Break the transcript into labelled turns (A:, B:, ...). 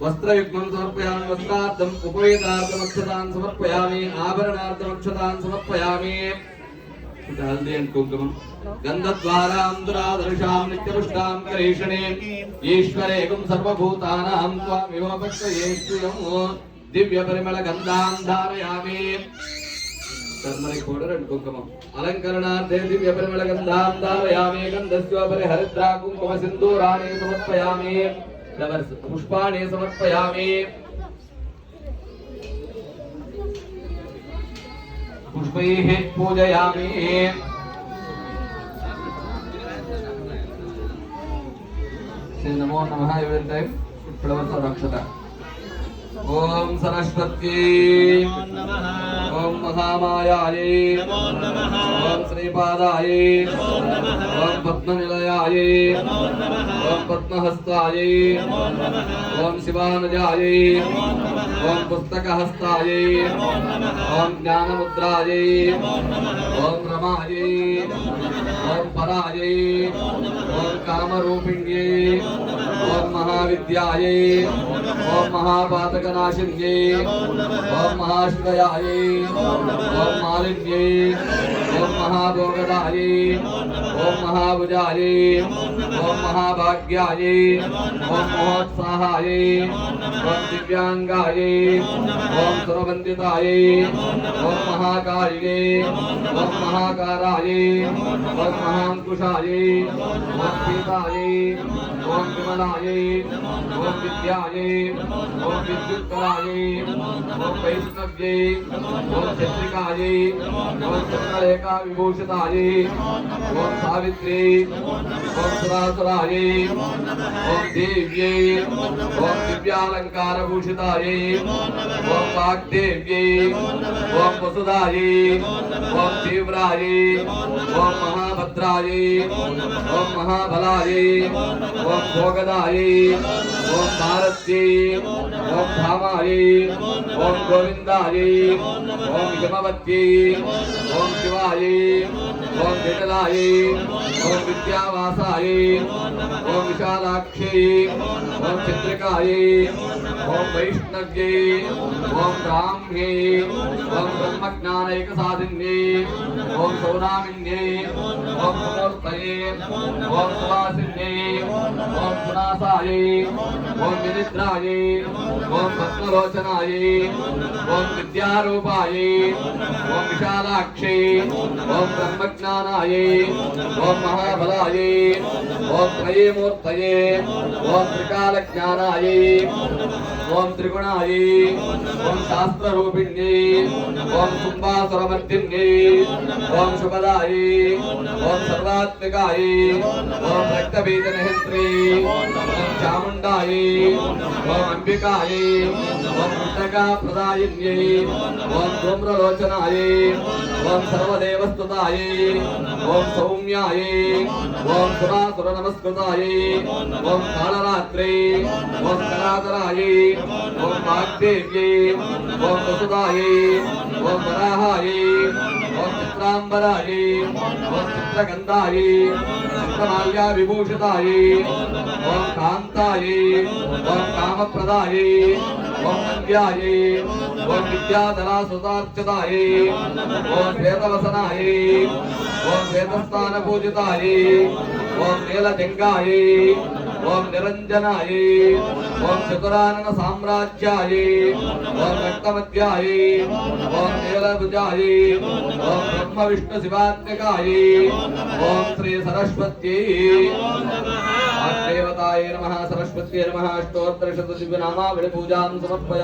A: वस्त्रयुग्मं समर्पयामि वस्त्रार्थम् उपवेदार्थम् अक्षतान् समर्पयामि आभरणार्थम् अक्षतान् समर्पयामि हल्दी एंड कुंकुमं गंधद्वारां दुरादर्शां नित्यपुष्टां करेषणे ईश्वरेकं सर्वभूतानां त्वामिव पश्येष्यं Divya Parimal गंधां धारयामि turmeric powder and कुंकुमं अलंकरणार्थे Divya Parimal गंधां धारयामि गंधस्योपरि हरिद्रा कुंकुम सिन्दूराणि समर्पयामि फ्लावर्स पुष्पाणि समर्पयामि पुष्पैः पूजयामि से नमो नमः एवरी टाइम फ्लावर्स और अक्षता ओम सरस्वती ओम महामायाये ओम श्रीपादाये ओम पद्मनिलयाये ओम पद्महस्ताये ओम शिवानजाये ओम पुस्तकहस्ताये ओम ज्ञानमुद्राये ओम रमाये ओम पराये ओम कामरूपिण्ये ओम महाविद्याये ओम महापातकनाशिन्ये ओम महाश्रयाये ओम मालिन्ये ओम महाभोगदाये ओम महाभुजाये ओम महाभाग्याये ओम महोत्साहाये ओम दिव्यांगाये ओम सर्ववन्दिताये ओम महाकालिये ओम महाकाराये ओम महांकुशाये ओम पीताये ओम विमलाये ओम विद्याये ओम विद्युत्कराये ओम वैष्णव्ये ओम चन्द्रिकाये ओम चन्द्रलेखा विभूषिताये ओम सावित्री ओम सुरासुराये ओम देव्ये ओम दिव्यालंकार भूषिताये ओम वाग्देव्ये ओम वसुधाये ओम तीव्राये ओम महाभद्राये ओम महाबलाये ओम भोगदाये ओम भारत्ये ओम धामाये ओम गोविंदाये ओम यमवत्ये ओम शिवाये ओम विठलाये ओम विद्यावासाये ओम विशालाक्षे ओम चित्रिकाये ओम वैष्णव्ये ओम ब्राह्म्ये ओम ब्रह्मज्ञानैकसाधिन्ये ओम सौनामिन्ये ओम सुमूर्तये ओम सुवासिन्ये ओम सुनासाये ओम विनिद्राये ओम पद्मलोचनाये ओम विद्यारूपाये ओम विशालाक्षे ओम ब्रह्मज्ञानाये ओम महाबलाये ओम त्रयीमूर्तये ओम त्रिकालज्ञानाये ओम त्रिगुणाये ओम शास्त्ररूपिण्ये ओम कुम्भासुरमर्दिन्ये ओम शुभदाये ओम सर्वात्मिकाये ओम रक्तबीजनहित्रे ओम चामुण्डाये ओम अंबिकाये ओम पुस्तकाप्रदायिन्ये ओम धूम्रलोचनाये ओम सर्वदेवस्तुताये ओम सौम्याये ओम सुरासुरनमस्कृताये ओम कालरात्रे ओम कलातराये ओम वाग्देव्ये ओम वसुधाये ओम वराहाये ओम चित्रांबराये ओम चित्रगंधाये चित्रमाल्या विभूषिताये ओम कांताये ओम कामप्रदाये ओम नन्द्याये ओम विद्याधरासुतार्चिताये ओम श्वेतवसनाये ओम श्वेतस्थानपूजिताये ओम नीलजंगाये ओम निरंजनाये ओम चतुरानन साम्राज्याये ओम रक्तमध्याये ओम नीलभुजाये ओम ब्रह्म विष्णु शिवात्मिकाये ओम श्री सरस्वत्यै देवताये नमः सरस्वत्यै नमः अष्टोत्तरशतदिव्यनामावळि पूजां समर्पयामि।